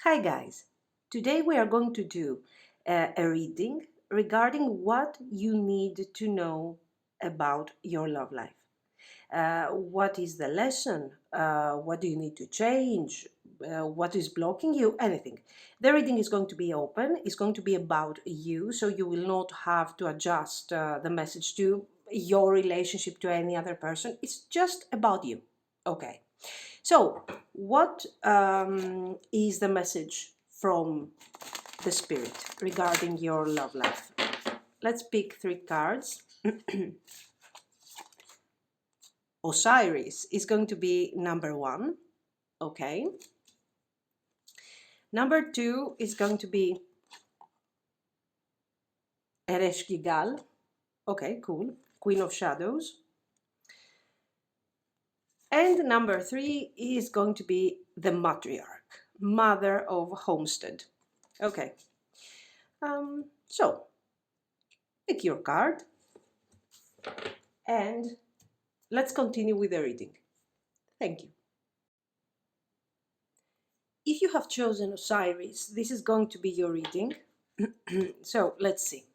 Hi guys, today we are going to do a reading regarding what you need to know about your love life. What is the lesson? What do you need to change? What is blocking you? Anything. The reading is going to be open, it's going to be about you, so you will not have to adjust the message to your relationship to any other person. It's just about you. Okay. So, what is the message from the spirit regarding your love life? Let's pick three cards. Osiris is going to be number one. Okay. Number two is going to be Ereshkigal. Okay, cool. Queen of Shadows. And number three is going to be the matriarch, mother of homestead. Okay. So pick your card and let's continue with the reading. Thank you. If you have chosen Osiris, this is going to be your reading. So let's see.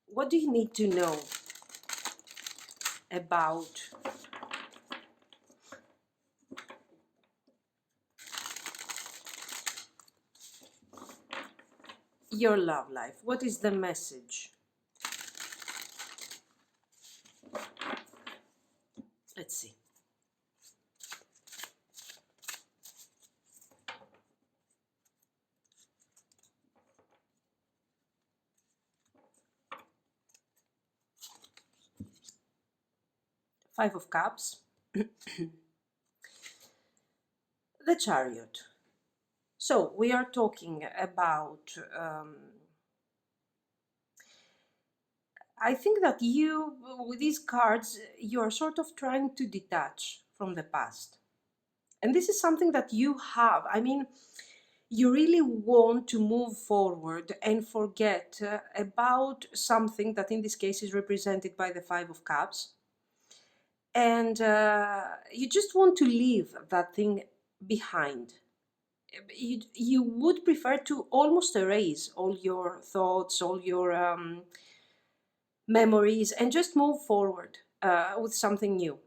What do you need to know about your love life? What is the message? Let's see. Five of Cups. The Chariot. So we are talking about I think that you, with these cards, you are sort of trying to detach from the past. And this is something that you have. I mean, you really want to move forward and forget about something that in this case is represented by the Five of Cups. And you just want to leave that thing behind. You would prefer to almost erase all your thoughts, all your memories, and just move forward with something new.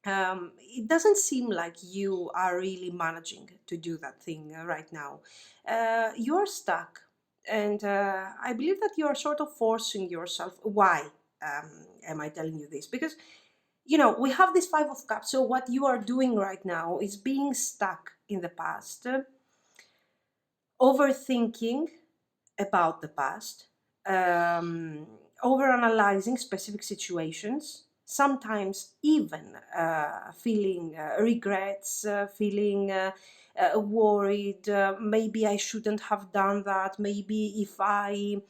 It doesn't seem like you are really managing to do that thing right now. You're stuck, and I believe that you are sort of forcing yourself. Why am I telling you this? Because we have this Five of Cups. So what you are doing right now is being stuck in the past, overthinking about the past, overanalyzing specific situations, sometimes even feeling regrets, feeling worried. Maybe I shouldn't have done that. Maybe if I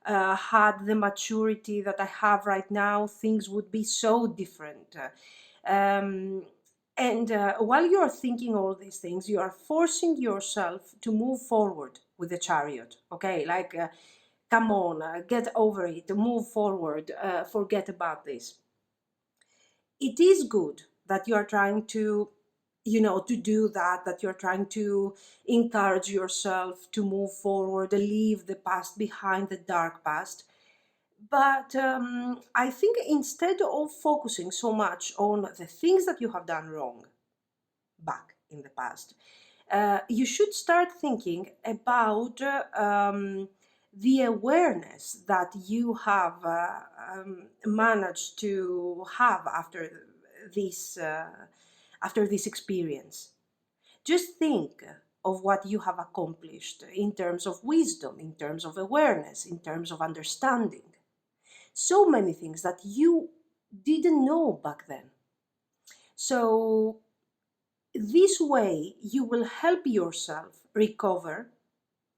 had the maturity that I have right now, things would be so different. Um, and while you are thinking all these things, you are forcing yourself to move forward with the Chariot. Okay, like come on, get over it, move forward, forget about this. It is good that you are trying to to do that you're trying to encourage yourself to move forward, leave the past behind, the dark past. But I think instead of focusing so much on the things that you have done wrong back in the past, you should start thinking about the awareness that you have managed to have after this experience. Just think of what you have accomplished in terms of wisdom, in terms of awareness, in terms of understanding. So many things that you didn't know back then. So this way you will help yourself recover,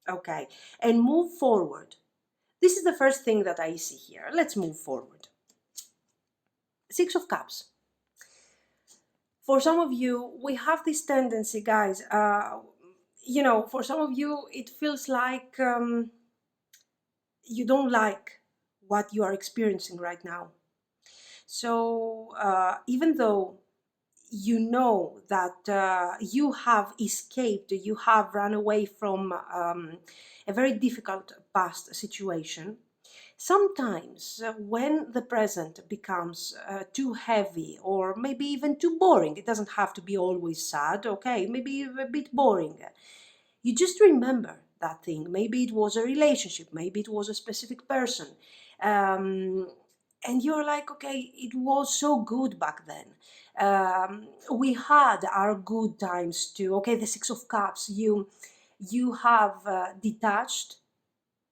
okay, and move forward. This is the first thing that I see here. Let's move forward. Six of Cups. For some of you, we have this tendency, guys, for some of you, it feels like you don't like what you are experiencing right now. So even though you know that you have escaped, you have run away from a very difficult past situation. Sometimes when the present becomes too heavy or maybe even too boring, it doesn't have to be always sad, okay, maybe a bit boring, you just remember that thing. Maybe it was a relationship, maybe it was a specific person. Um, and you're like, okay, it was so good back then. We had our good times too. Okay, the Six of Cups, you have detached,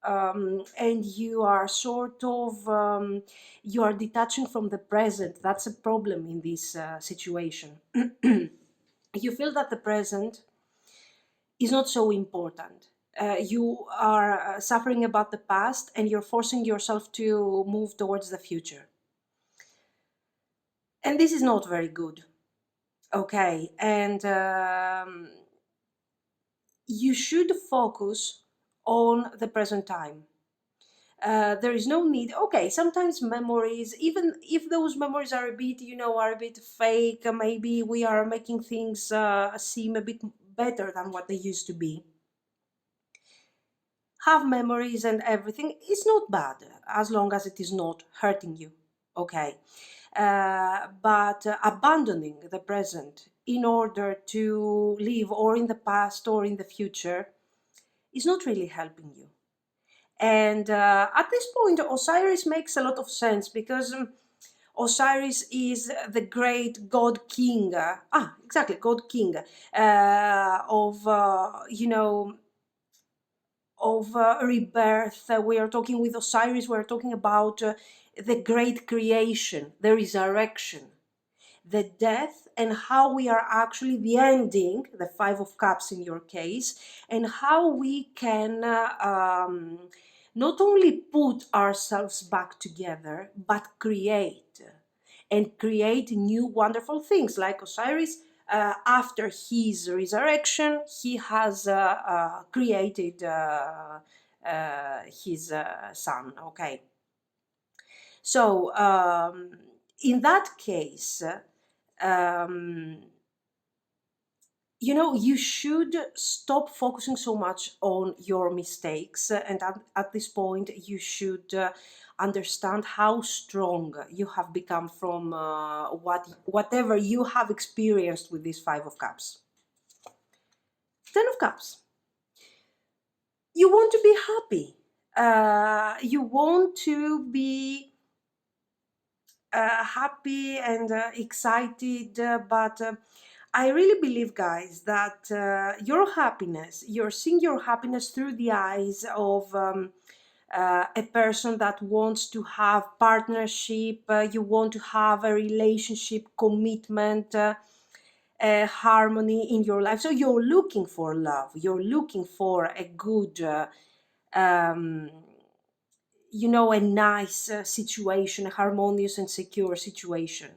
and you are sort of you are detaching from the present. That's a problem in this situation. You feel that the present is not so important. You are suffering about the past and you're forcing yourself to move towards the future. And this is not very good. Okay. And you should focus on the present time. There is no need. Okay, sometimes memories, even if those memories are a bit, are a bit fake, maybe we are making things seem a bit better than what they used to be. Have memories and everything is not bad as long as it is not hurting you. Okay. But abandoning the present in order to live or in the past or in the future is not really helping you. And at this point, Osiris makes a lot of sense because Osiris is the great god king. Exactly, god king of rebirth. We are talking with Osiris, we're talking about the great creation, the resurrection, the death, and how we are actually the ending, the Five of Cups in your case, and how we can not only put ourselves back together, but create and create new wonderful things. Like Osiris, after his resurrection, he has created his son. Okay. So, in that case, um, you should stop focusing so much on your mistakes, and at this point you should understand how strong you have become from whatever you have experienced with this Five of Cups. Ten of Cups, you want to be happy, you want to be happy and excited, but I really believe, guys, that your happiness, you're seeing your happiness through the eyes of a person that wants to have partnership, you want to have a relationship, commitment, harmony in your life. So you're looking for love, you're looking for a good, um, a nice situation, a harmonious and secure situation.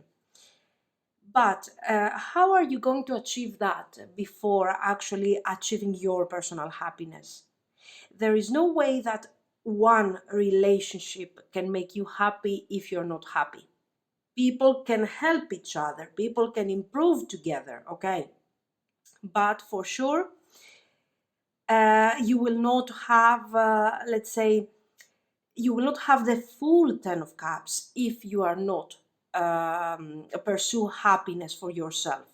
But how are you going to achieve that before actually achieving your personal happiness? There is no way that one relationship can make you happy if you're not happy. People can help each other, people can improve together, okay? But for sure, you will not have, let's say, you will not have the full Ten of Cups if you are not pursue happiness for yourself.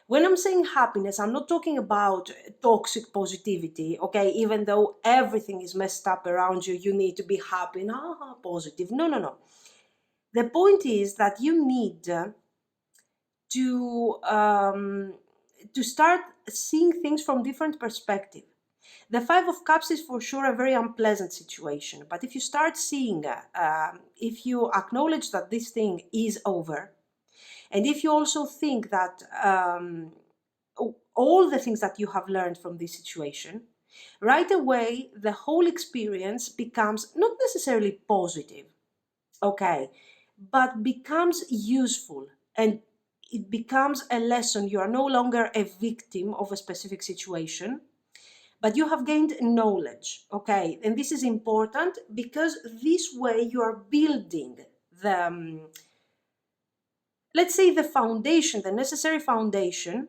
When I'm saying happiness, I'm not talking about toxic positivity, okay? Even though everything is messed up around you, you need to be happy and positive. No, no, no. The point is that you need to start seeing things from different perspective. The Five of Cups is for sure a very unpleasant situation, but if you start seeing, if you acknowledge that this thing is over, and if you also think that all the things that you have learned from this situation, right away the whole experience becomes not necessarily positive, okay, but becomes useful, and it becomes a lesson. You are no longer a victim of a specific situation, but you have gained knowledge, okay? And this is important because this way you are building let's say, the foundation, the necessary foundation,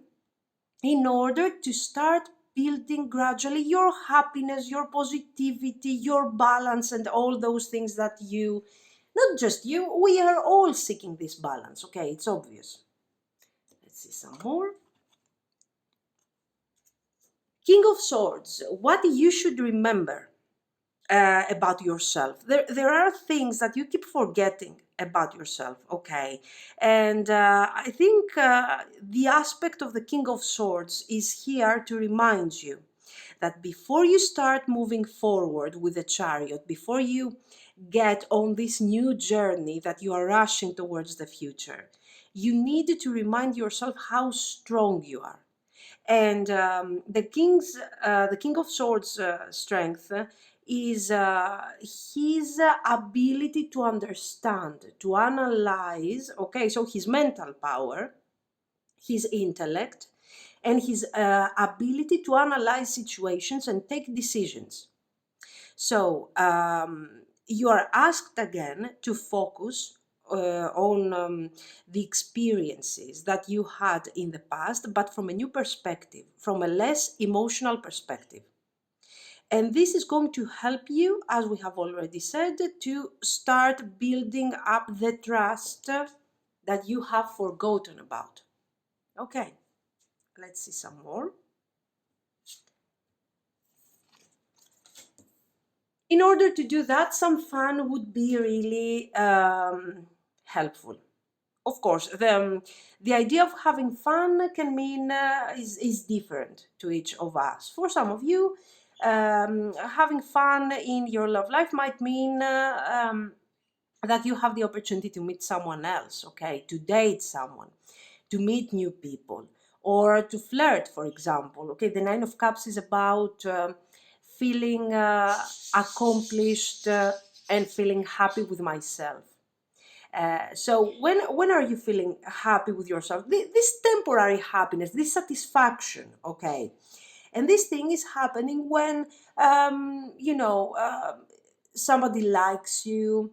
in order to start building gradually your happiness, your positivity, your balance, and all those things that you, not just you, we are all seeking this balance, okay? It's obvious. Let's see some more. King of Swords, what you should remember about yourself. There are things that you keep forgetting about yourself, okay? And I think the aspect of the King of Swords is here to remind you that before you start moving forward with the Chariot, before you get on this new journey that you are rushing towards the future, you need to remind yourself how strong you are. And the King of Swords strength is his ability to understand, to analyze, okay, so his mental power, his intellect, and his ability to analyze situations and take decisions. So you are asked again to focus on the experiences that you had in the past, but from a new perspective, from a less emotional perspective. And this is going to help you, as we have already said, to start building up the trust that you have forgotten about. Okay, let's see some more. In order to do that, some fun would be really helpful. Of course, the idea of having fun can mean is different to each of us. For some of you, having fun in your love life might mean that you have the opportunity to meet someone else, okay, to date someone, to meet new people, or to flirt, for example. Okay, the Nine of Cups is about feeling accomplished and feeling happy with myself. So when are you feeling happy with yourself? This temporary happiness, this satisfaction, okay? And this thing is happening when, somebody likes you,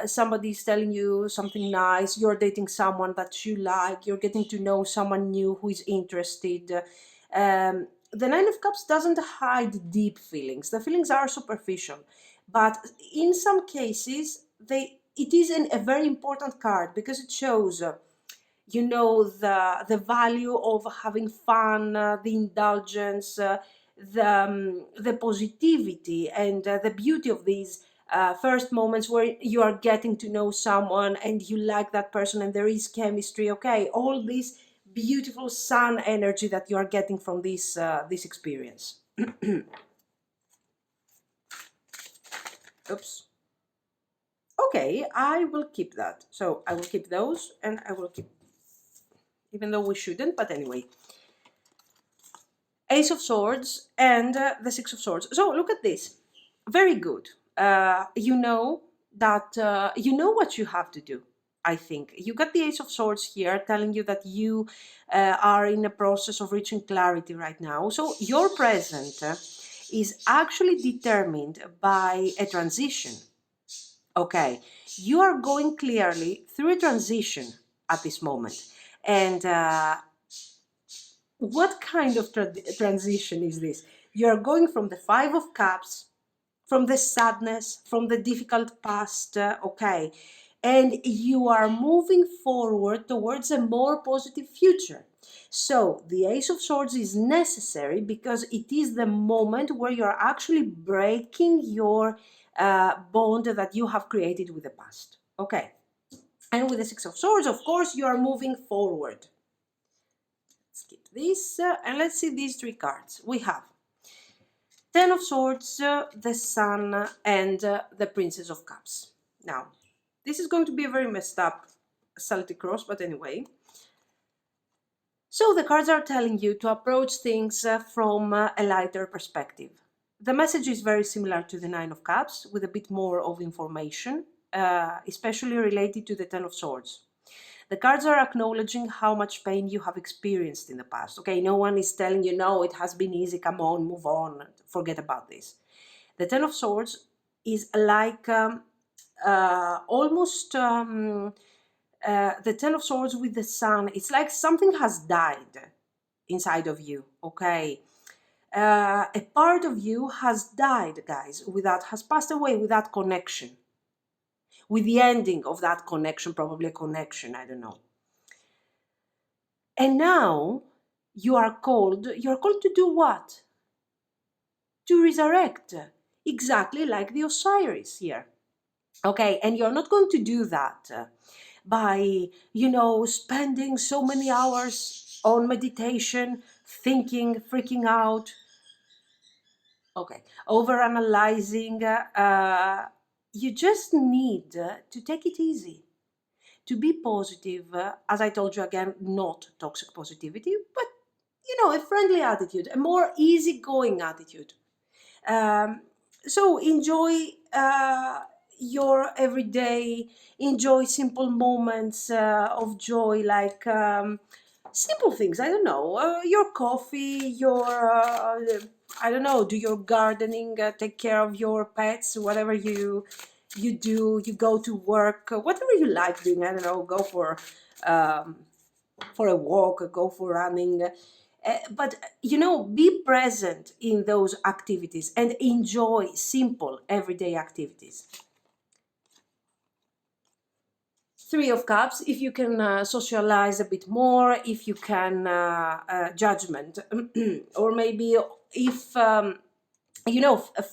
somebody is telling you something nice, you're dating someone that you like, you're getting to know someone new who is interested. The Nine of Cups doesn't hide deep feelings. The feelings are superficial, but in some cases, it is a very important card because it shows the value of having fun, the indulgence, the positivity, and the beauty of these first moments where you are getting to know someone and you like that person and there is chemistry. Okay, all this beautiful sun energy that you are getting from this experience. Oops. Okay, I will keep that. So I will keep those, and I will keep, even though we shouldn't, but anyway. Ace of Swords and the Six of Swords. So look at this. Very good. You know that you know what you have to do. I think you got the Ace of Swords here telling you that you are in a process of reaching clarity right now. So your present is actually determined by a transition. Okay, you are going clearly through a transition at this moment. And what kind of transition is this? You're going from the Five of Cups, from the sadness, from the difficult past, okay, and you are moving forward towards a more positive future. So the Ace of Swords is necessary because it is the moment where you're actually breaking your bond that you have created with the past. Okay, and with the Six of Swords, of course, you are moving forward. Skip this and let's see these three cards. We have Ten of Swords, the Sun, and the Princess of Cups. Now, this is going to be a very messed up Celtic cross, but anyway. So the cards are telling you to approach things from a lighter perspective. The message is very similar to the Nine of Cups, with a bit more of information, especially related to the Ten of Swords. The cards are acknowledging how much pain you have experienced in the past. Okay, no one is telling you, no, it has been easy, come on, move on, forget about this. The Ten of Swords is like almost The Ten of Swords with the Sun, it's like something has died inside of you, okay? A part of you has died, guys, has passed away with that connection, with the ending of that connection, probably a connection, I don't know. And now you're called to do what? To resurrect, exactly like the Osiris here. Okay, and you're not going to do that by, spending so many hours on meditation, thinking, freaking out, okay, over analyzing. You just need to take it easy, to be positive. As I told you again, not toxic positivity, but a friendly attitude, a more easygoing attitude. Um, so enjoy your everyday, enjoy simple moments of joy, like simple things. I don't know, your coffee, your I don't know, do your gardening, take care of your pets, whatever you do. You go to work, whatever you like doing. I don't know, go um, for a walk, go for running. But be present in those activities and enjoy simple everyday activities. Three of Cups, if you can socialize a bit more, if you can judgment, or maybe if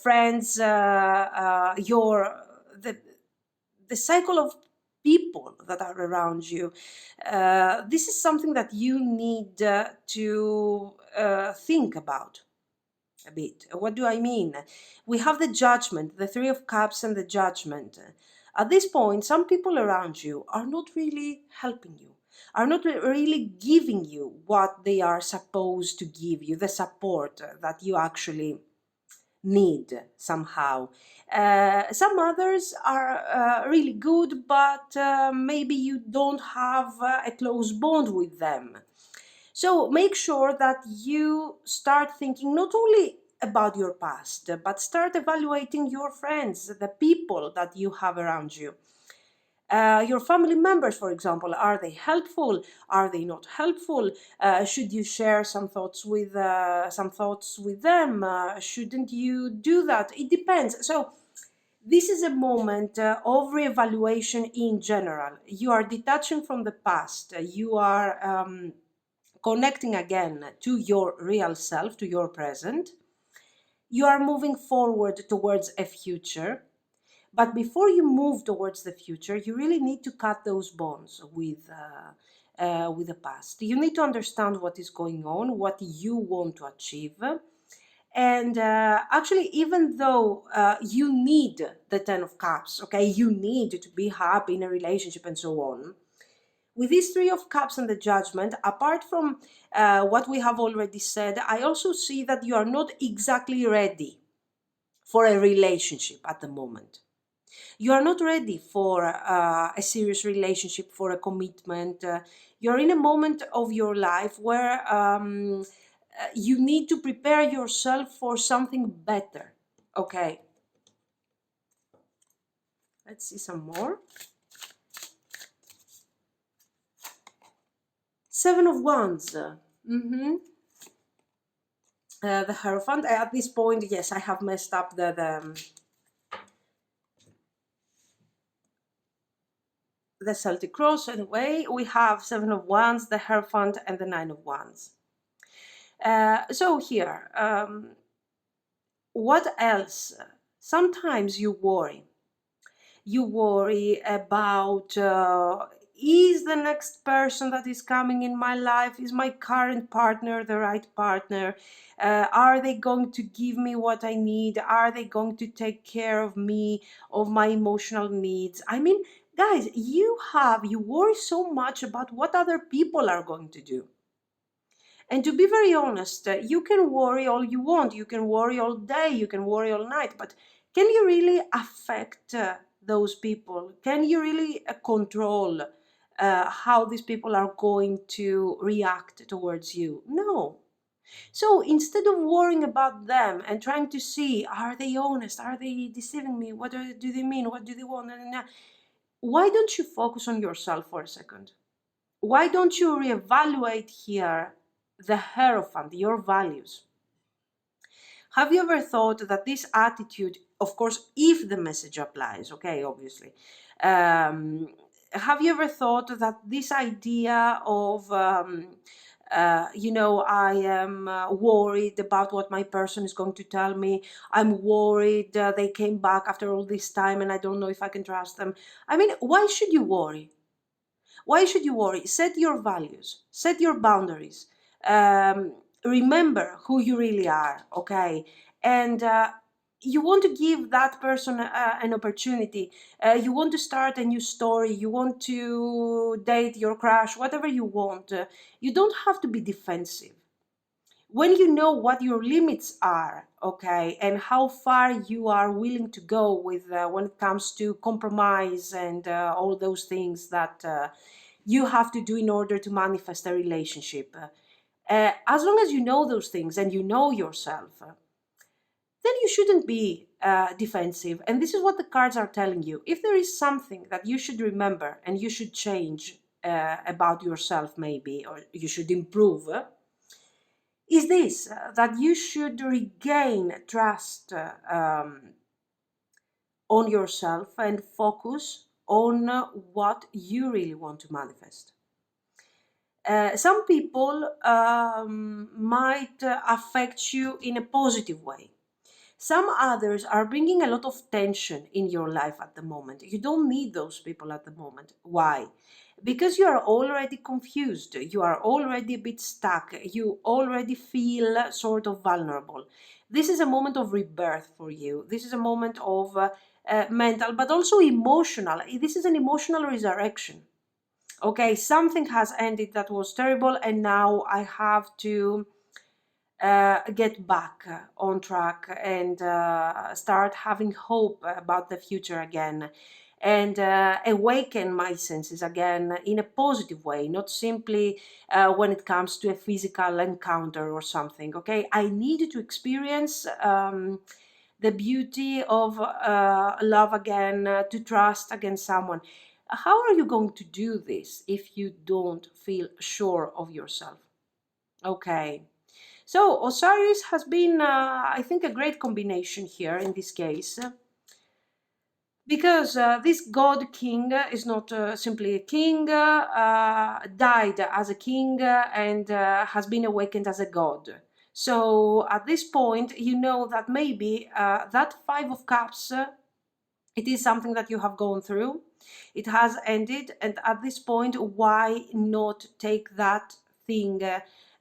friends, the the cycle of people that are around you. This is something that you need to think about a bit. What do I mean? We have the Judgment, the Three of Cups, and the Judgment. At this point, some people around you are not really helping you, are not really giving you what they are supposed to give you, the support that you actually need somehow. Some others are really good, but maybe you don't have a close bond with them. So make sure that you start thinking not only about your past, but start evaluating your friends, the people that you have around you. Your family members, for example, are they helpful? Are they not helpful? Should you share some thoughts with them? Shouldn't you do that? It depends. So this is a moment of reevaluation in general. You are detaching from the past. You are connecting again to your real self, to your present. You are moving forward towards a future. But before you move towards the future, you really need to cut those bonds with the past. You need to understand what is going on, what you want to achieve. And actually, even though you need the Ten of Cups, okay, you need to be happy in a relationship and so on. With these Three of Cups and the Judgment, apart from what we have already said, I also see that you are not exactly ready for a relationship at the moment. You are not ready for a serious relationship, for a commitment. You're in a moment of your life where you need to prepare yourself for something better. Okay. Let's see some more. Seven of Wands. The Hierophant. At this point, yes, I have messed up the Celtic Cross. Anyway, we have Seven of Wands, the Hierophant, and the Nine of Wands. So here, what else? Sometimes you worry. You worry about is the next person that is coming in my life, is my current partner the right partner? Are they going to give me what I need? Are they going to take care of me, of my emotional needs? I mean, guys, you worry so much about what other people are going to do. And to be very honest, you can worry all you want, you can worry all day, you can worry all night, but can you really affect those people? Can you really control how these people are going to react towards you? No. So instead of worrying about them and trying to see, are they honest? Are they deceiving me? What do they mean? What do they want? why don't you focus on yourself for a second? Why don't you reevaluate here the Hierophant, your values? Have you ever thought that this attitude, of course, if the message applies, okay, obviously, um, have you ever thought that this idea of, I am worried about what my person is going to tell me. I'm worried they came back after all this time and I don't know if I can trust them. I mean, why should you worry? Why should you worry? Set your values, set your boundaries. Um, Remember who you really are, okay? And you want to give that person an opportunity. You want to start a new story. You want to date your crush, whatever you want. You don't have to be defensive. When you know what your limits are, okay, and how far you are willing to go with when it comes to compromise and all those things that you have to do in order to manifest a relationship. As long as you know those things and you know yourself, then you shouldn't be defensive. And this is what the cards are telling you. If there is something that you should remember and you should change about yourself, maybe, or you should improve, is this that you should regain trust on yourself and focus on what you really want to manifest. Some people might affect you in a positive way. Some others are bringing a lot of tension in your life at the moment. You don't need those people at the moment. Why? Because you are already confused. You are already a bit stuck. You already feel sort of vulnerable. This is a moment of rebirth for you. This is a moment of mental, but also emotional. This is an emotional resurrection. Okay, something has ended that was terrible, and now I have to get back on track and start having hope about the future again, and awaken my senses again in a positive way, not simply when it comes to a physical encounter or something. Okay, I need to experience the beauty of love again, to trust again someone. How are you going to do this if you don't feel sure of yourself? Okay. So Osiris has been, I think, a great combination here in this case, because this god king is not simply a king, died as a king and has been awakened as a god. So at this point, you know that maybe that Five of Cups, it is something that you have gone through. It has ended, and at this point, why not take that thing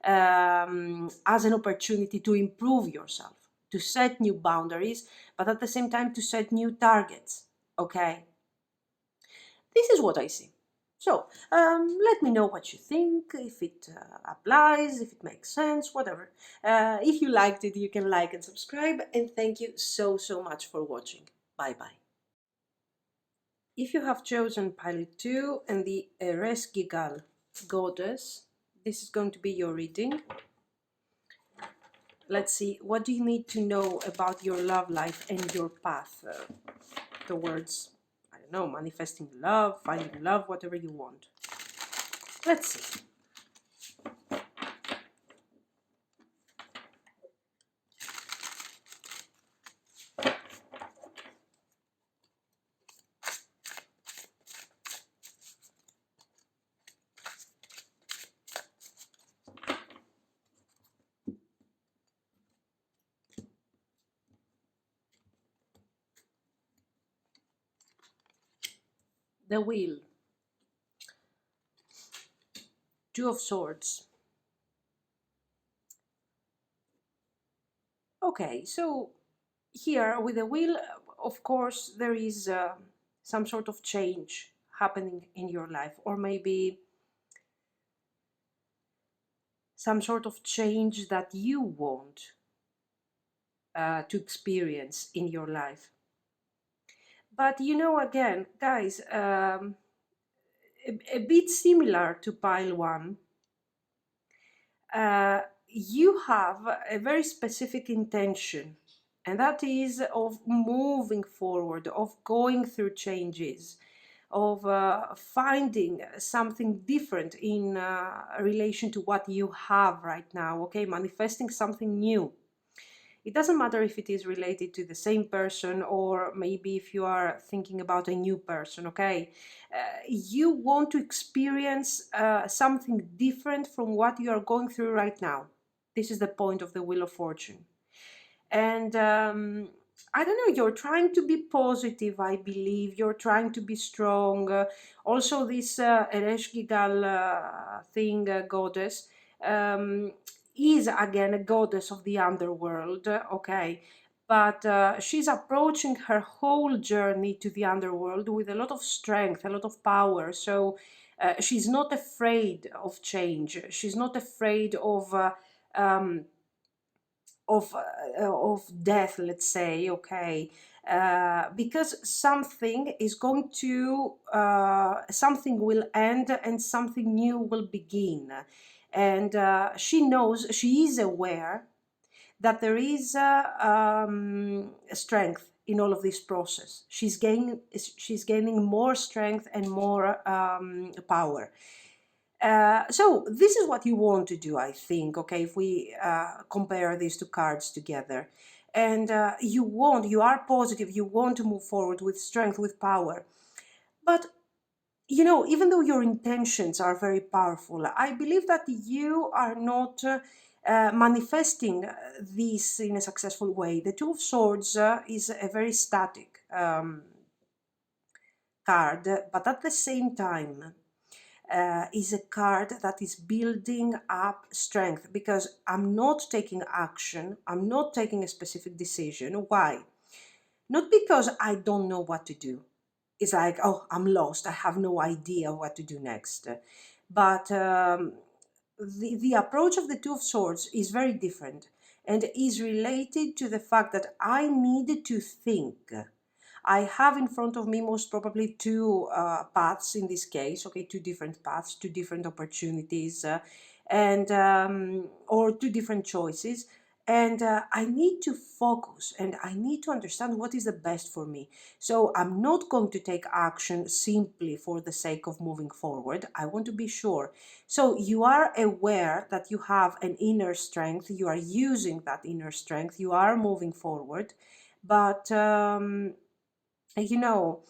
as an opportunity to improve yourself, to set new boundaries, but at the same time to set new targets? Okay, this is what I see. So let me know what you think, if it applies, if it makes sense, whatever. If you liked it, you can like and subscribe, and thank you so, so much for watching. Bye bye. If you have chosen Pilot 2 and the Eresgigal Goddess, this is going to be your reading. Let's see, what do you need to know about your love life and your path towards, I don't know, manifesting love, finding love, whatever you want. Let's see. The Wheel. Two of Swords. Okay, so here with the Wheel, of course, there is some sort of change happening in your life, or maybe some sort of change that you want to experience in your life. But you know, again, guys, a bit similar to pile one, you have a very specific intention, and that is of moving forward, of going through changes. of finding something different in relation to what you have right now, okay? Manifesting something new. It doesn't matter if it is related to the same person, or maybe if you are thinking about a new person, okay? You want to experience something different from what you are going through right now. This is the point of the Wheel of Fortune. And I don't know, you're trying to be positive, I believe. You're trying to be strong. Also, this Ereshkigal thing, goddess, um, is again a goddess of the underworld, okay? But she's approaching her whole journey to the underworld with a lot of strength, a lot of power. So she's not afraid of change. She's not afraid um, of death, let's say, okay, because something is going to something will end and something new will begin. And she knows, she is aware that there is strength in all of this process. She's gaining more strength and more power. So this is what you want to do, I think, okay, if we compare these two cards together. And you are positive, you want to move forward with strength, with power. But, even though your intentions are very powerful, I believe that you are not manifesting this in a successful way. The Two of Swords is a very static card, but at the same time, is a card that is building up strength, because I'm not taking action, I'm not taking a specific decision. Why? Not because I don't know what to do. It's like, oh, I'm lost, I have no idea what to do next. But the approach of the Two of Swords is very different, and is related to the fact that I needed to think. I have in front of me most probably two paths in this case, okay, two different paths, two different opportunities, and or two different choices. And I need to focus and I need to understand what is the best for me. So I'm not going to take action simply for the sake of moving forward. I want to be sure. So you are aware that you have an inner strength, you are using that inner strength, you are moving forward, but you know,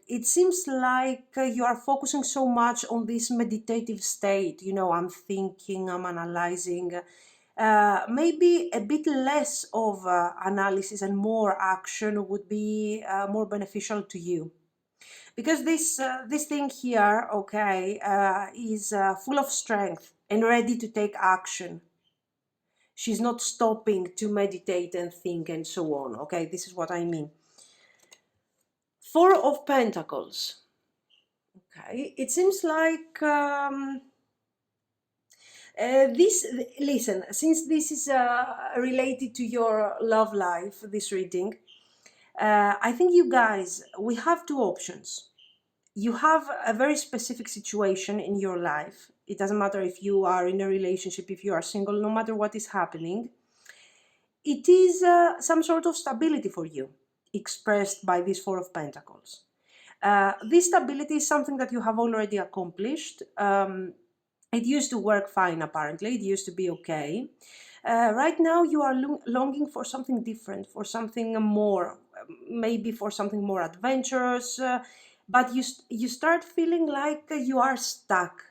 it seems like you are focusing so much on this meditative state. I'm thinking, I'm analyzing. Maybe a bit less of analysis and more action would be more beneficial to you. Because this thing here, okay, is full of strength and ready to take action. She's not stopping to meditate and think and so on. Okay, this is what I mean. Four of Pentacles. Okay, it seems like this. Listen, since this is related to your love life, this reading, I think you guys, we have two options. You have a very specific situation in your life. It doesn't matter if you are in a relationship, if you are single, no matter what is happening. It is some sort of stability for you, expressed by this Four of Pentacles. This stability is something that you have already accomplished. It used to work fine, apparently. It used to be okay. Right now, you are longing for something different, for something more, maybe for something more adventurous. But you start feeling like you are stuck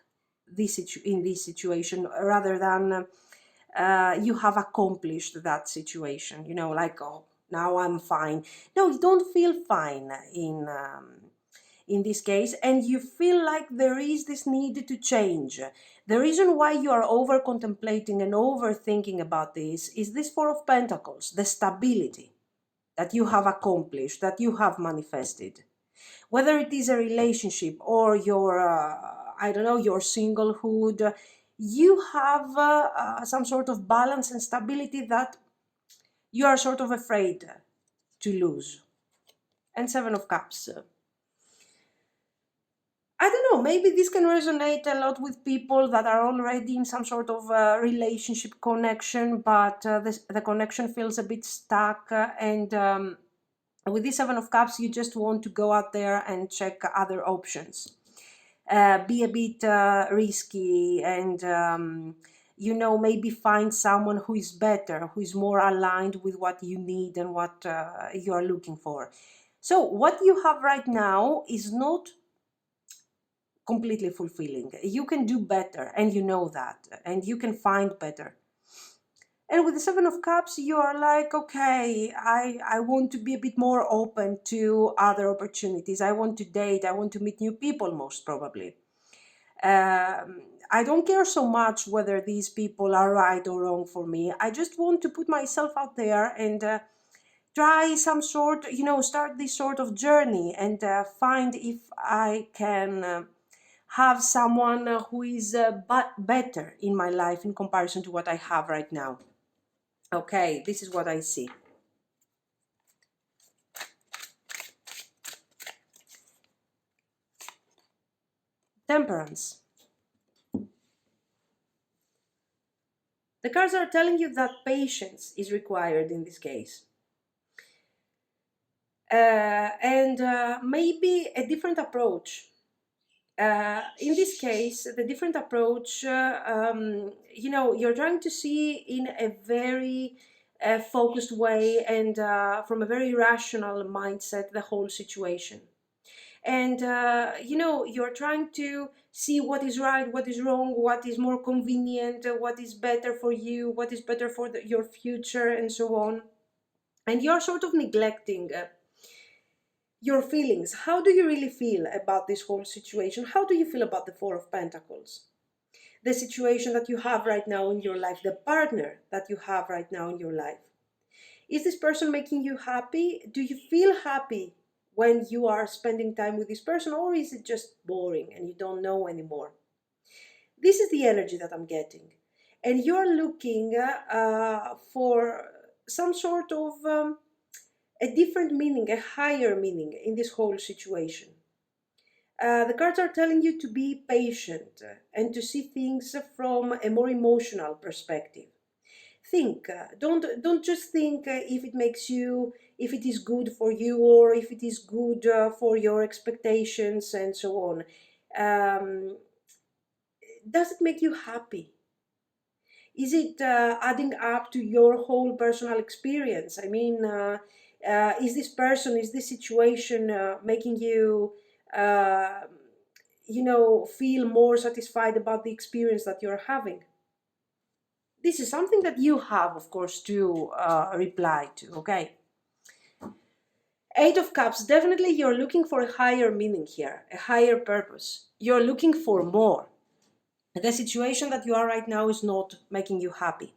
in this situation, rather than you have accomplished that situation. Like, oh, now I'm fine. No, you don't feel fine in this case, and you feel like there is this need to change. The reason why you are over contemplating and overthinking about this is this Four of Pentacles, the stability that you have accomplished, that you have manifested. Whether it is a relationship or your, I don't know, your singlehood, you have some sort of balance and stability that you are sort of afraid to lose. And Seven of Cups. I don't know, maybe this can resonate a lot with people that are already in some sort of relationship connection, but the connection feels a bit stuck, and With the Seven of Cups, you just want to go out there and check other options. Be a bit risky, and you know, maybe find someone who is better, who is more aligned with what you need and what you are looking for. So what you have right now is not completely fulfilling. You can do better, and you know that, and you can find better. And with the Seven of Cups, you are like, okay, I want to be a bit more open to other opportunities. I want to date. I want to meet new people, most probably. I don't care so much whether these people are right or wrong for me. I just want to put myself out there and try some sort, you know, start this sort of journey and find if I can have someone who is better in my life in comparison to what I have right now. Okay, this is what I see. Temperance. The cards are telling you that patience is required in this case. And maybe a different approach. In this case, the different approach, you know, you're trying to see in a very focused way and from a very rational mindset the whole situation. And you know, you're trying to see what is right, what is wrong, what is more convenient, what is better for you, what is better for your future, and so on. And you're sort of neglecting your feelings. How do you really feel about this whole situation? How do you feel about the Four of Pentacles? The situation that you have right now in your life, the partner that you have right now in your life. Is this person making you happy? Do you feel happy when you are spending time with this person, or is it just boring and you don't know anymore? This is the energy that I'm getting. And you're looking for some sort of a different meaning, a higher meaning in this whole situation. The cards are telling you to be patient and to see things from a more emotional perspective. Think, don't just think if it makes you, if it is good for you, or if it is good for your expectations and so on. Does it make you happy? Is it adding up to your whole personal experience? I mean, is this person, is this situation making you, uh, you know, feel more satisfied about the experience that you're having? This is something that you have, of course, to reply to, okay? Eight of Cups, definitely you're looking for a higher meaning here, a higher purpose. You're looking for more. The situation that you are right now is not making you happy.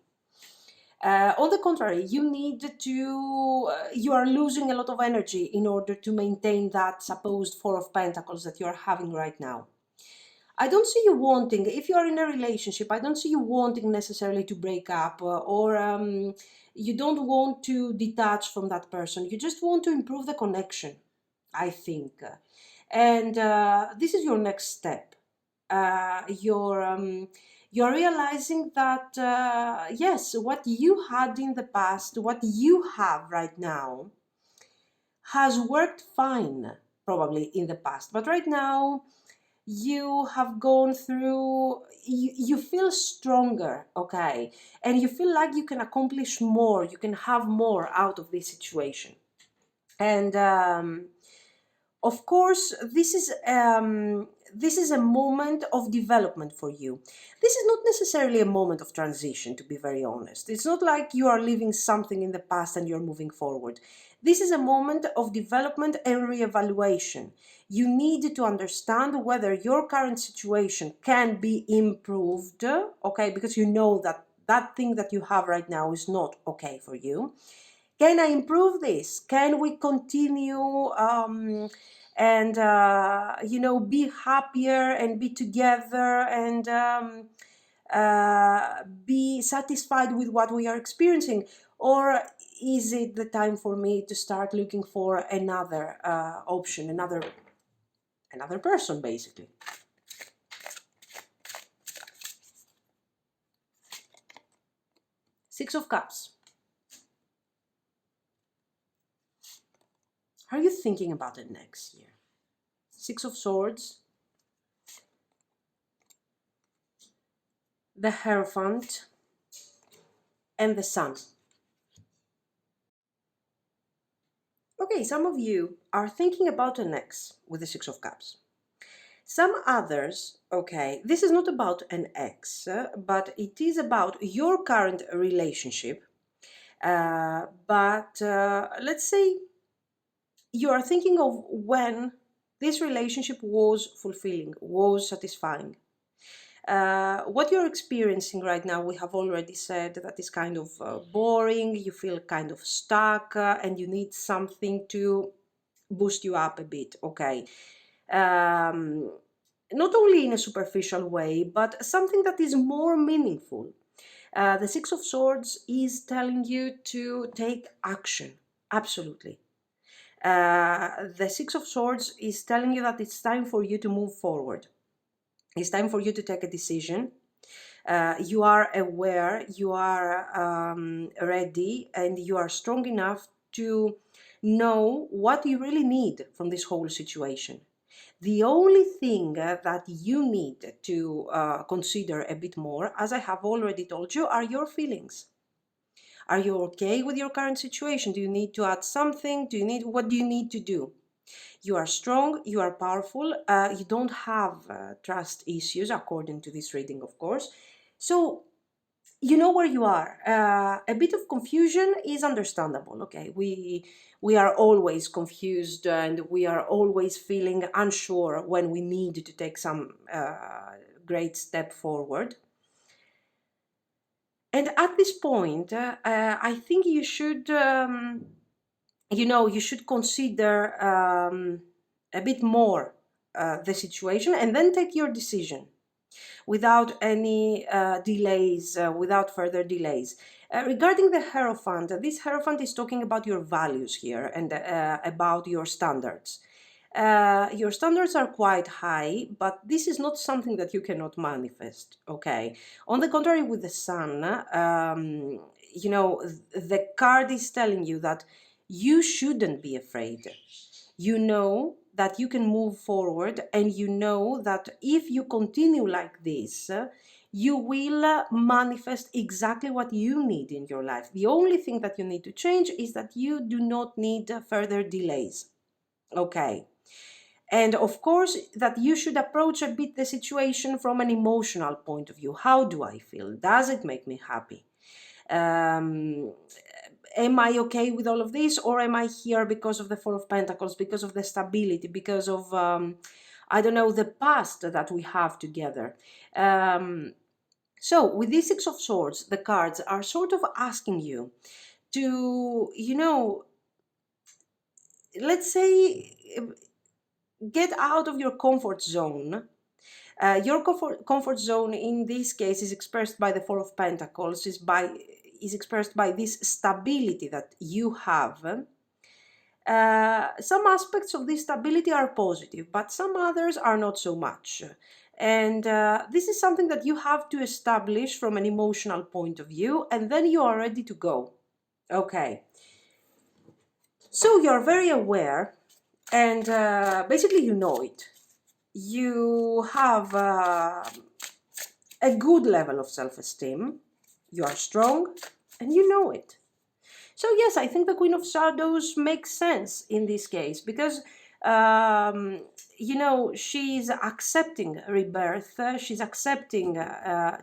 On the contrary, you need to, you are losing a lot of energy in order to maintain that supposed Four of Pentacles that you are having right now. I don't see you wanting, if you are in a relationship, I don't see you wanting necessarily to break up or you don't want to detach from that person. You just want to improve the connection, I think. And this is your next step. You're realizing that, yes, what you had in the past, what you have right now, has worked fine, probably in the past. But right now, you have gone through, you feel stronger, okay? And you feel like you can accomplish more, you can have more out of this situation. And of course, this is a moment of development for you. This is not necessarily a moment of transition, to be very honest. It's not like you are leaving something in the past and you're moving forward. This is a moment of development and reevaluation. You need to understand whether your current situation can be improved, okay, because you know that that thing that you have right now is not okay for you. Can I improve this? Can we continue and you know, be happier and be together and be satisfied with what we are experiencing? Or is it the time for me to start looking for another option, another person, basically? Six of Cups. Are you thinking about it next year? Six of Swords, the Hierophant, and the Sun. Okay, some of you are thinking about an ex with the Six of Cups. Some others, okay, this is not about an ex, but it is about your current relationship. But let's say you are thinking of when this relationship was fulfilling, was satisfying. What you're experiencing right now, we have already said that is kind of boring, you feel kind of stuck, and you need something to boost you up a bit, okay? Not only in a superficial way, but something that is more meaningful. The Six of Swords is telling you to take action, absolutely. The Six of Swords is telling you that it's time for you to move forward. It's time for you to take a decision. You are aware, you are ready, and you are strong enough to know what you really need from this whole situation. The only thing that you need to consider a bit more, as I have already told you, are your feelings. Are you okay with your current situation? Do you need to add something? What do you need to do? You are strong, you are powerful, you don't have trust issues, according to this reading, of course. So you know where you are. A bit of confusion is understandable, okay? We are always confused and we are always feeling unsure when we need to take some great step forward. And at this point, I think you should, you should consider a bit more the situation and then take your decision without any delays, without further delays. Regarding the Hierophant, this Hierophant is talking about your values here and about your standards. Your standards are quite high, but this is not something that you cannot manifest, okay? On the contrary, with the Sun, the card is telling you that you shouldn't be afraid. You know that you can move forward, and you know that if you continue like this, you will manifest exactly what you need in your life. The only thing that you need to change is that you do not need further delays, okay? And of course, that you should approach a bit the situation from an emotional point of view. How do I feel? Does it make me happy? Am I okay with all of this, or am I here because of the Four of Pentacles, because of the stability, because of, I don't know, the past that we have together? So with this Six of Swords, the cards are sort of asking you to, let's say, get out of your comfort zone. Your comfort zone in this case is expressed by the Four of Pentacles, is expressed by this stability that you have. Some aspects of this stability are positive, but some others are not so much. And this is something that you have to establish from an emotional point of view, and then you are ready to go. Okay. So you're very aware, and basically you know it. You have a good level of self-esteem. You are strong, and you know it. So yes, I think the Queen of Shadows makes sense in this case, because she's accepting rebirth, she's accepting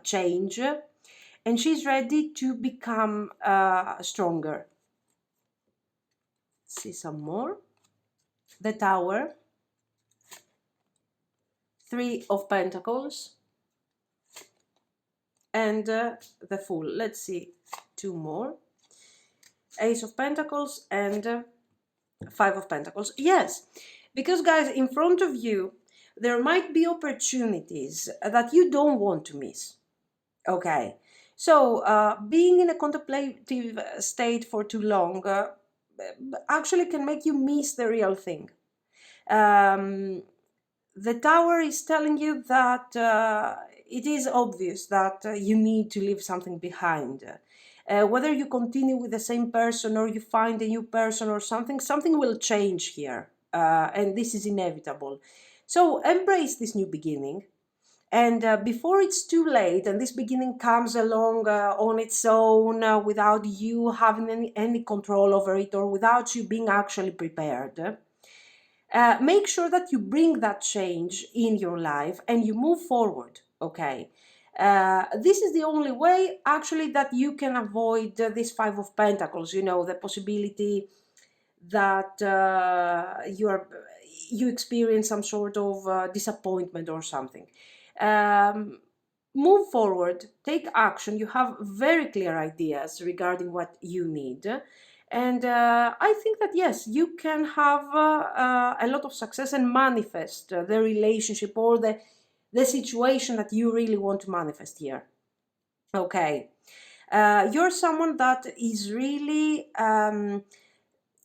change, and she's ready to become stronger. Let's see some more. The Tower, Three of Pentacles, and the Fool. Let's see two more. Ace of Pentacles and Five of Pentacles. Yes, because guys, in front of you, there might be opportunities that you don't want to miss. Okay, so being in a contemplative state for too long actually can make you miss the real thing. The Tower is telling you that it is obvious that you need to leave something behind. Whether you continue with the same person or you find a new person or something, something will change here. And this is inevitable. So embrace this new beginning. And before it's too late and this beginning comes along on its own without you having any control over it or without you being actually prepared, make sure that you bring that change in your life and you move forward, okay? This is the only way actually that you can avoid this Five of Pentacles, you know, the possibility that you experience some sort of disappointment or something. Move forward, take action. You have very clear ideas regarding what you need. And I think that yes, you can have a lot of success and manifest the relationship or the situation that you really want to manifest here. Okay. You're someone that is really,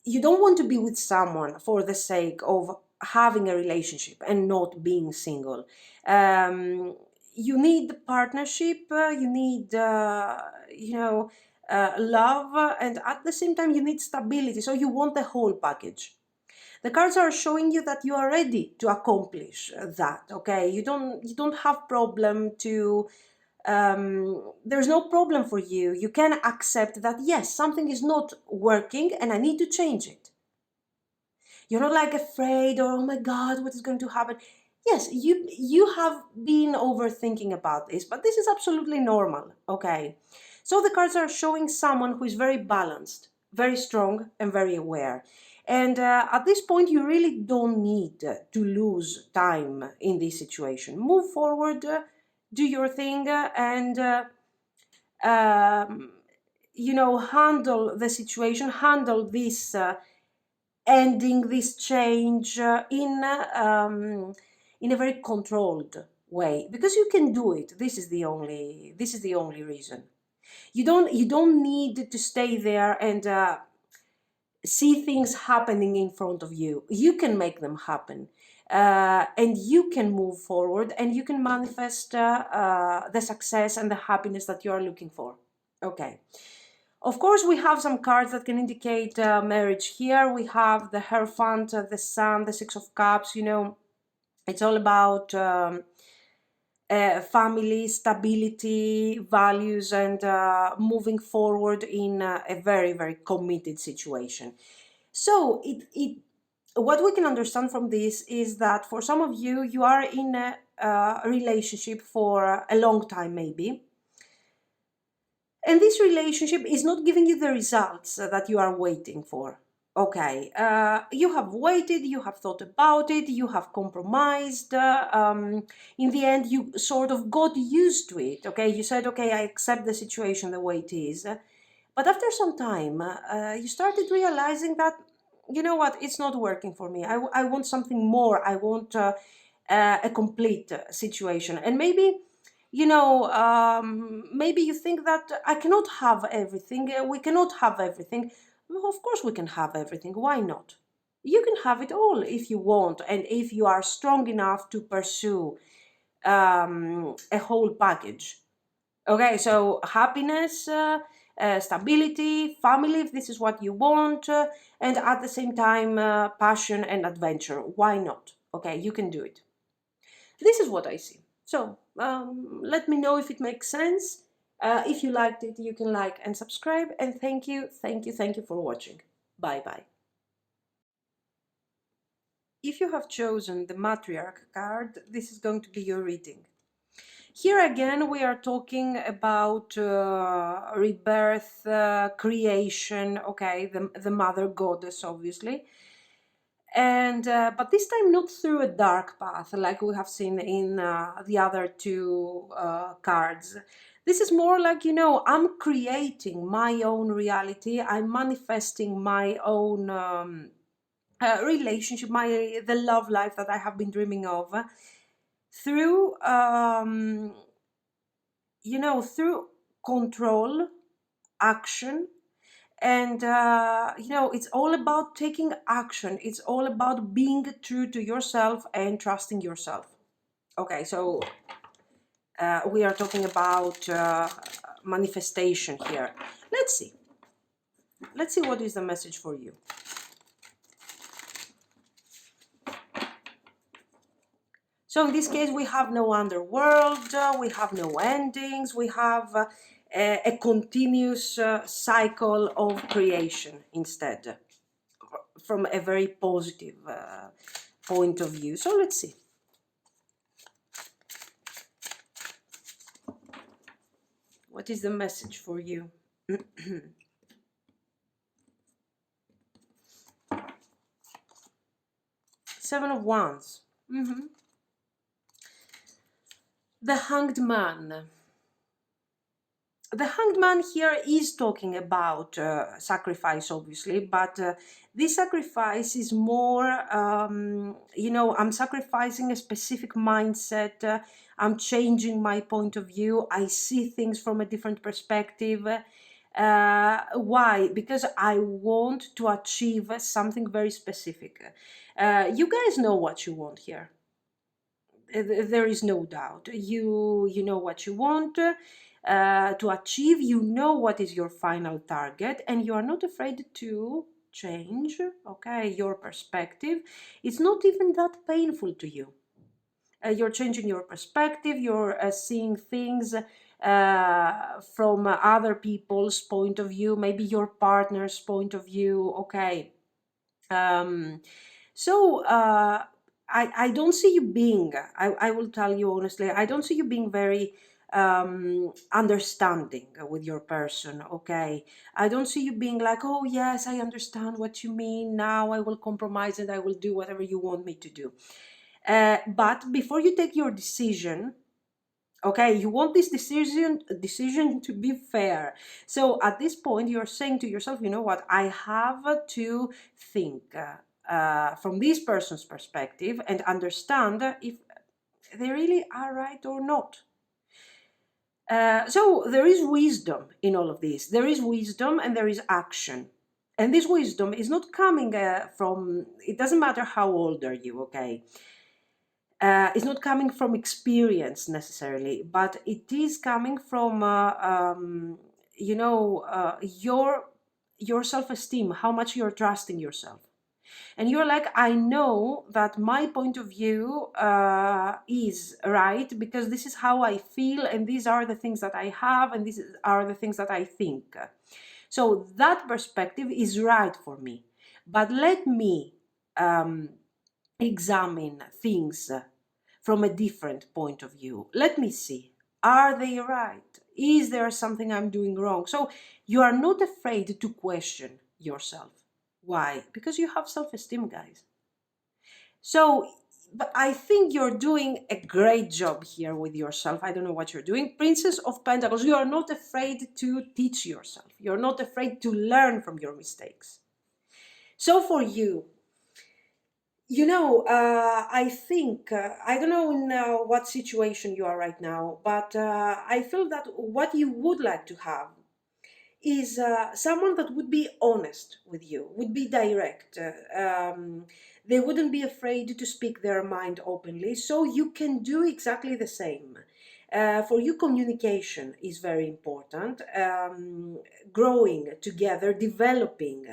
you don't want to be with someone for the sake of having a relationship and not being single. You need partnership, you need, love, and at the same time you need stability. So you want the whole package. The cards are showing you that you are ready to accomplish that. Okay, you don't have problem to. There's no problem for you. You can accept that yes, something is not working and I need to change it. You're not like afraid or oh my God, what is going to happen? Yes, you have been overthinking about this, but this is absolutely normal, okay? So the cards are showing someone who is very balanced, very strong, and very aware. And at this point, you really don't need to lose time in this situation. Move forward, do your thing, and um, handle the situation, handle this. Ending this change in a very controlled way, because you can do it. This is the only reason. You don't need to stay there and see things happening in front of you. You can make them happen, and you can move forward and you can manifest the success and the happiness that you are looking for. Okay. Of course, we have some cards that can indicate marriage here. We have the Hierophant, the Sun, the Six of Cups. It's all about family, stability, values, and moving forward in a very, very committed situation. So what we can understand from this is that for some of you, you are in a relationship for a long time, maybe. And this relationship is not giving you the results that you are waiting for. Okay, you have waited, you have thought about it, you have compromised. In the end, you sort of got used to it. Okay, you said, okay, I accept the situation the way it is. But after some time, you started realizing that, you know what, it's not working for me. I want something more. I want a complete situation. And maybe maybe you think that I cannot have everything, we cannot have everything. Well, of course we can have everything, why not? You can have it all if you want, and if you are strong enough to pursue a whole package. Okay, so happiness, stability, family, if this is what you want, and at the same time, passion and adventure. Why not? Okay, you can do it. This is what I see. So let me know if it makes sense. If you liked it, you can like and subscribe. And thank you for watching. Bye bye. If you have chosen the Matriarch card, this is going to be your reading. Here again, we are talking about rebirth, creation, okay, the mother goddess, obviously. And but this time not through a dark path like we have seen in the other two cards. This is more like, I'm creating my own reality. I'm manifesting my own relationship, the love life that I have been dreaming of through through control, action. And it's all about taking action. It's all about being true to yourself and trusting yourself. Okay, so We are talking about manifestation here. Let's see. Let's see what is the message for you. So in this case, we have no underworld, we have no endings, we have a continuous cycle of creation instead, from a very positive point of view. So let's see. What is the message for you? Seven of Wands. The Hanged Man. The Hanged Man here is talking about sacrifice, obviously, but this sacrifice is more, I'm sacrificing a specific mindset. I'm changing my point of view. I see things from a different perspective. Why? Because I want to achieve something very specific. You guys know what you want here. There is no doubt. You know what you want to achieve. You know what is your final target, and you are not afraid to change, okay, your perspective. It's not even that painful to you. You're changing your perspective. You're seeing things from other people's point of view, maybe your partner's point of view, okay. I don't see you being, I will tell you honestly, I don't see you being very understanding with your person, okay? I don't see you being like, oh yes, I understand what you mean, now I will compromise and I will do whatever you want me to do. But before you take your decision, okay, you want this decision to be fair. So at this point, you're saying to yourself, you know what, I have to think from this person's perspective and understand if they really are right or not. So there is wisdom in all of this. There is wisdom and there is action. And this wisdom is not coming from, it doesn't matter how old are you, okay? It's not coming from experience necessarily, but it is coming from, your self-esteem, how much you're trusting yourself. And you're like, I know that my point of view is right because this is how I feel, and these are the things that I have, and these are the things that I think. So that perspective is right for me. But let me examine things from a different point of view. Let me see, are they right? Is there something I'm doing wrong? So you are not afraid to question yourself. Why? Because you have self-esteem, guys. So, but I think you're doing a great job here with yourself. I don't know what you're doing. Princess of Pentacles, you are not afraid to teach yourself. You're not afraid to learn from your mistakes. So for you, I think, I don't know in what situation you are right now, but I feel that what you would like to have is someone that would be honest with you, would be direct. They wouldn't be afraid to speak their mind openly, so you can do exactly the same. For you, communication is very important. Growing together, developing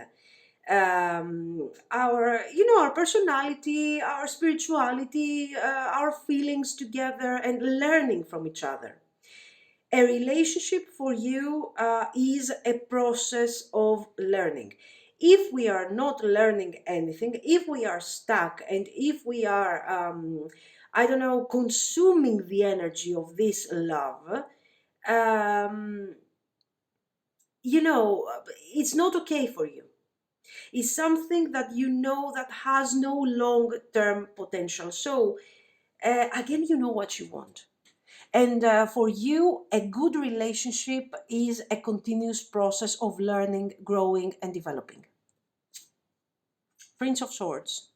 our personality, our spirituality, our feelings together, and learning from each other. A relationship for you is a process of learning. If we are not learning anything, if we are stuck, and if we are consuming the energy of this love, it's not okay for you. Is something that that has no long-term potential. So again, you know what you want. And for you, a good relationship is a continuous process of learning, growing, and developing. Prince of Swords.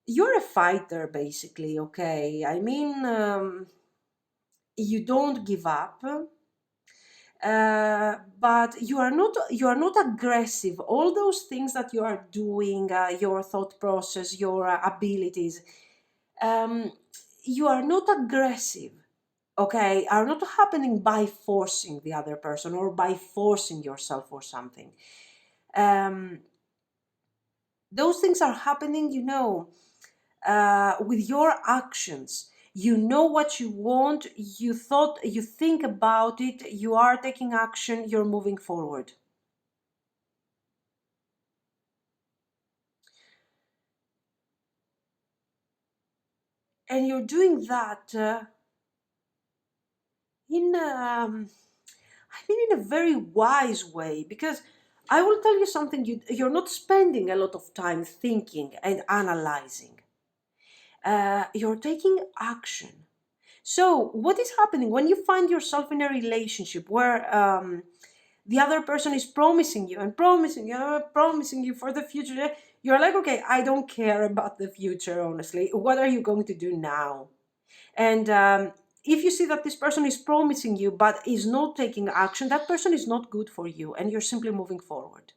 You're a fighter, basically, okay? I mean, you don't give up. But you are not aggressive. All those things that you are doing, your thought process, your abilities, um, you are not aggressive, okay, are not happening by forcing the other person or by forcing yourself or something. um, those things are happening, with your actions. You know what you want, you think about it, you are taking action, you're moving forward. And you're doing that in I mean, in a very wise way, because I will tell you something, you're not spending a lot of time thinking and analyzing. You're taking action. So, what is happening when you find yourself in a relationship where the other person is promising you and promising you for the future? You're like, okay, I don't care about the future, honestly. What are you going to do now? And if you see that this person is promising you but is not taking action, that person is not good for you and you're simply moving forward.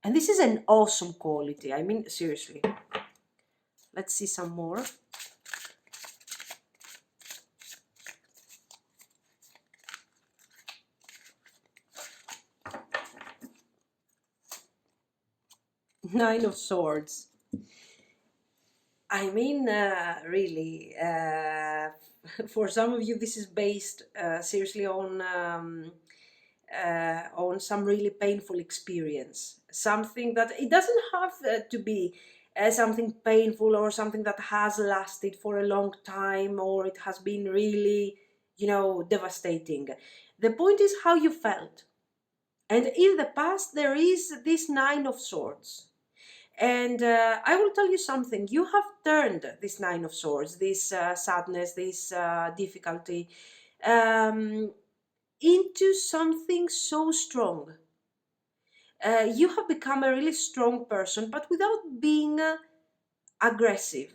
And this is an awesome quality. I mean, seriously. Let's see some more. Nine of Swords. I mean, really, for some of you, this is based seriously on some really painful experience. Something that it doesn't have to be something painful or something that has lasted for a long time or it has been really, devastating. The point is how you felt. And in the past, there is this Nine of Swords. And I will tell you something. You have turned this Nine of Swords, this sadness, this difficulty, um, into something so strong. You have become a really strong person, but without being aggressive.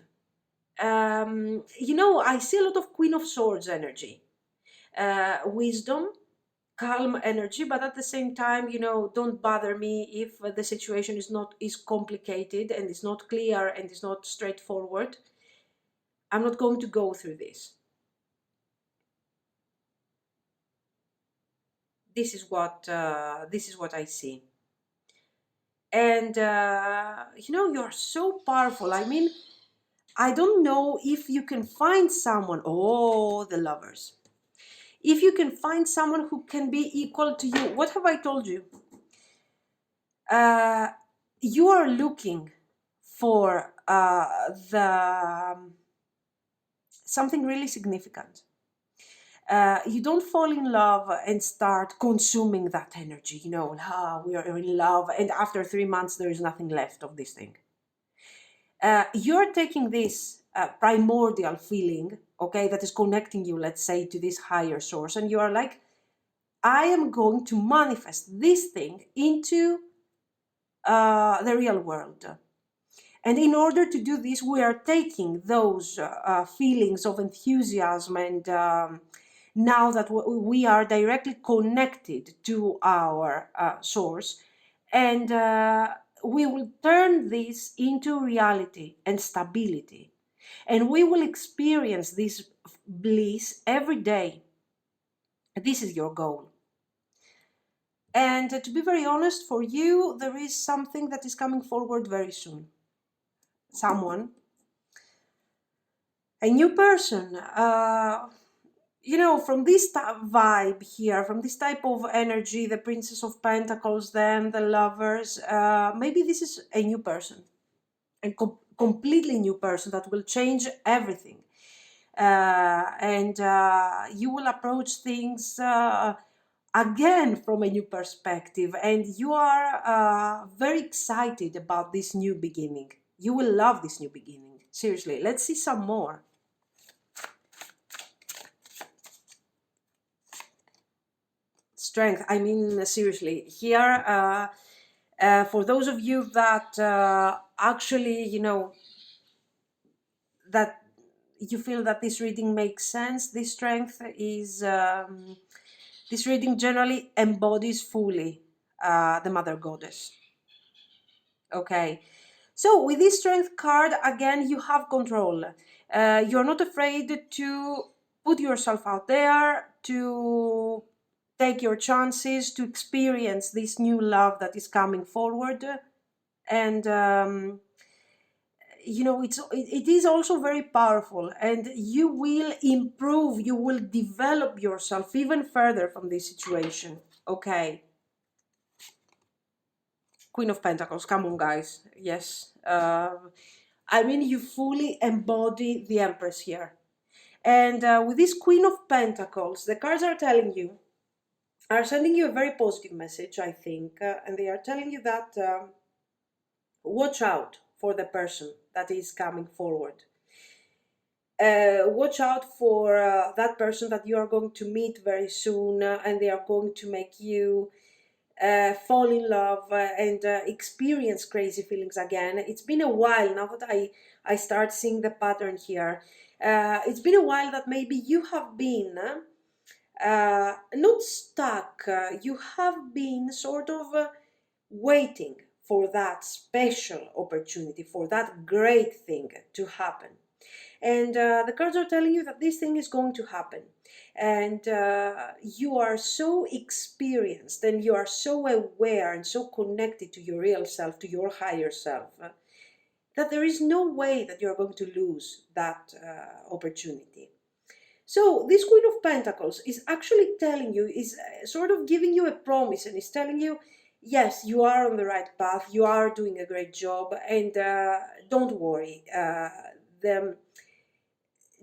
I see a lot of Queen of Swords energy, wisdom, calm energy, but at the same time, don't bother me if the situation is complicated and is not clear and is not straightforward. I'm not going to go through this. This is what I see. And you're so powerful. I mean, I don't know if you can find someone. Oh, the Lovers. If you can find someone who can be equal to you. What have I told you? uh, you are looking for the something really significant. You don't fall in love and start consuming that energy. We are in love, and after 3 months, there is nothing left of this thing. You're taking this primordial feeling, okay, that is connecting you, let's say, to this higher source, and you are like, I am going to manifest this thing into the real world. And in order to do this, we are taking those feelings of enthusiasm and now that we are directly connected to our source, and we will turn this into reality and stability. And we will experience this bliss every day. This is your goal. And to be very honest, for you, there is something that is coming forward very soon. Someone, a new person, from this vibe here, from this type of energy, the Princess of Pentacles, then the Lovers, maybe this is a new person, a completely new person that will change everything. And you will approach things again from a new perspective, and you are very excited about this new beginning. You will love this new beginning. Seriously, let's see some more. Strength. I mean, seriously, here, for those of you that actually, that you feel that this reading makes sense, this strength is, this reading generally embodies fully the Mother Goddess. Okay. So with this Strength card, again, you have control. You're not afraid to put yourself out there, to take your chances, to experience this new love that is coming forward. And you know, it is also very powerful, and you will improve, you will develop yourself even further from this situation. Okay. Queen of Pentacles, come on, guys. Yes. I mean, you fully embody the Empress here. And with this Queen of Pentacles, the cards are telling you, are sending you a very positive message, I think. And they are telling you that watch out for the person that is coming forward. Watch out for that person that you are going to meet very soon, and they are going to make you fall in love and experience crazy feelings again. It's been a while now that I start seeing the pattern here. It's been a while that maybe you have been not stuck, you have been sort of waiting for that special opportunity, for that great thing to happen. And the cards are telling you that this thing is going to happen. And you are so experienced and you are so aware and so connected to your real self, to your higher self, that there is no way that you're going to lose that opportunity. So this Queen of Pentacles is actually telling you, is sort of giving you a promise, and is telling you, yes, you are on the right path, you are doing a great job, and don't worry.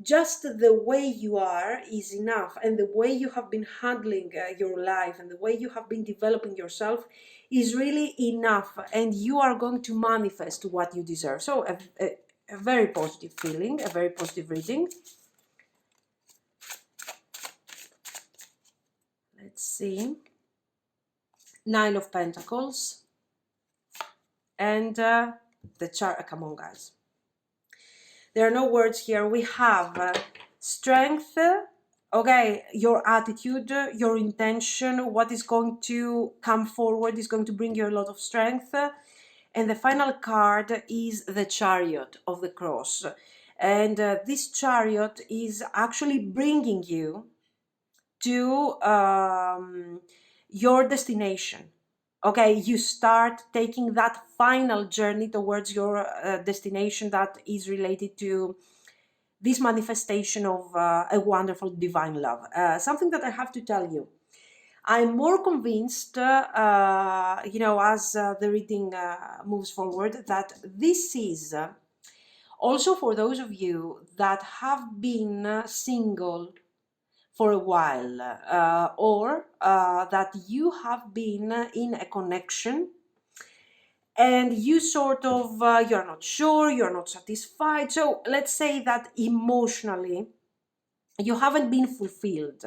Just the way you are is enough, and the way you have been handling your life and the way you have been developing yourself is really enough, and you are going to manifest what you deserve. So a very positive feeling, a very positive reading. Let's see. Nine of Pentacles and the chart. Come on, guys. There are no words here. We have strength, okay, your attitude, your intention, what is going to come forward is going to bring you a lot of strength. And the final card is the Chariot of the Cross. And this chariot is actually bringing you to your destination. Okay, you start taking that final journey towards your destination that is related to this manifestation of a wonderful divine love. Something that I have to tell you, I'm more convinced, you know, as the reading moves forward, that this is also for those of you that have been single for a while, or that you have been in a connection and you sort of, you're not sure, you're not satisfied. So let's say that emotionally you haven't been fulfilled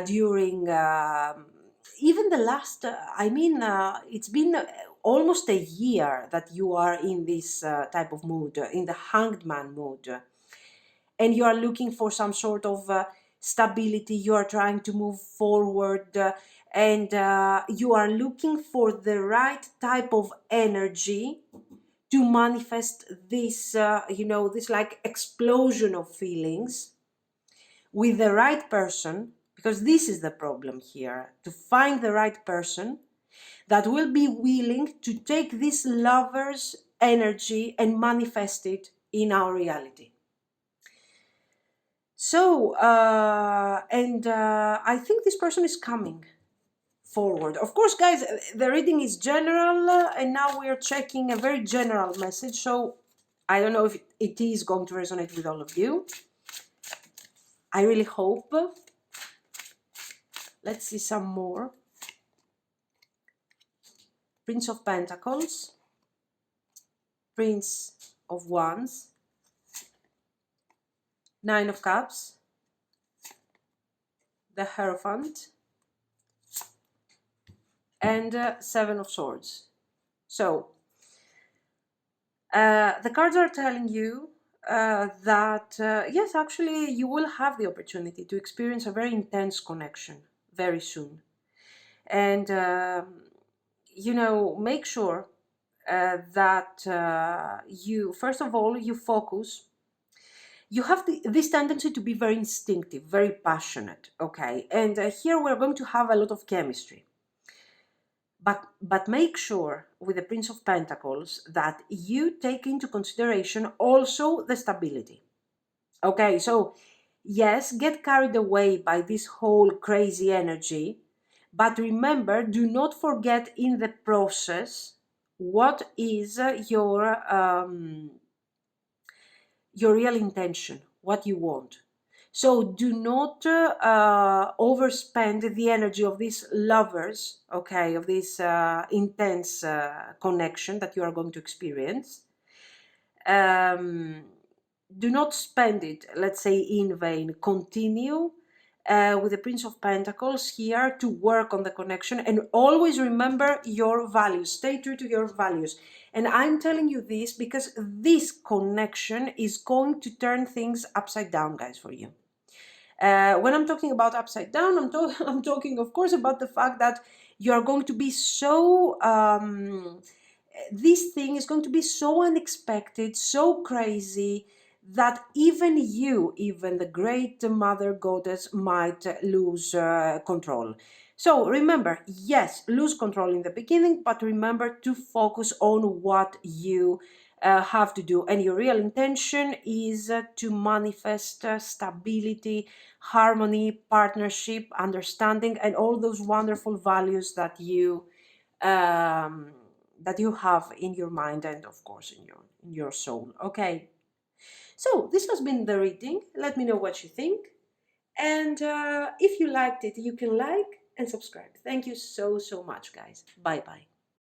during even the last, it's been almost a year that you are in this type of mood, in the Hanged Man mood, and you are looking for some sort of stability, you are trying to move forward, and you are looking for the right type of energy to manifest this, you know, this like explosion of feelings with the right person, because this is the problem here, to find the right person that will be willing to take this lover's energy and manifest it in our reality. So, I think this person is coming forward. Of course, guys, the reading is general, and now we are checking a very general message. So, I don't know if it is going to resonate with all of you. I really hope. Let's see some more. Prince of Pentacles, Prince of Wands, Nine of Cups, the Hierophant, and Seven of Swords. So, the cards are telling you that, yes, actually, you will have the opportunity to experience a very intense connection very soon. And, you know, make sure that you, first of all, you focus. You have this tendency to be very instinctive, very passionate, okay? And here we're going to have a lot of chemistry. But make sure with the Prince of Pentacles that you take into consideration also the stability. Okay, so yes, get carried away by this whole crazy energy, but remember, do not forget in the process what is your real intention, what you want. So do not overspend the energy of these lovers, okay, of this intense connection that you are going to experience. Do not spend it, let's say, in vain. Continue with the Prince of Pentacles here to work on the connection, and always remember your values. Stay true to your values. And I'm telling you this because this connection is going to turn things upside down, guys, for you. When I'm talking about upside down, I'm talking, of course, about the fact that you are going to be so... this thing is going to be so unexpected, so crazy, that even you, even the great mother goddess, might lose control. So remember, yes, lose control in the beginning, but remember to focus on what you have to do. And your real intention is to manifest stability, harmony, partnership, understanding, and all those wonderful values um, that you have in your mind and, of course, in your soul. Okay. So this has been the reading. Let me know what you think. And if you liked it, you can like and subscribe. Thank you so, so much, guys. Bye-bye.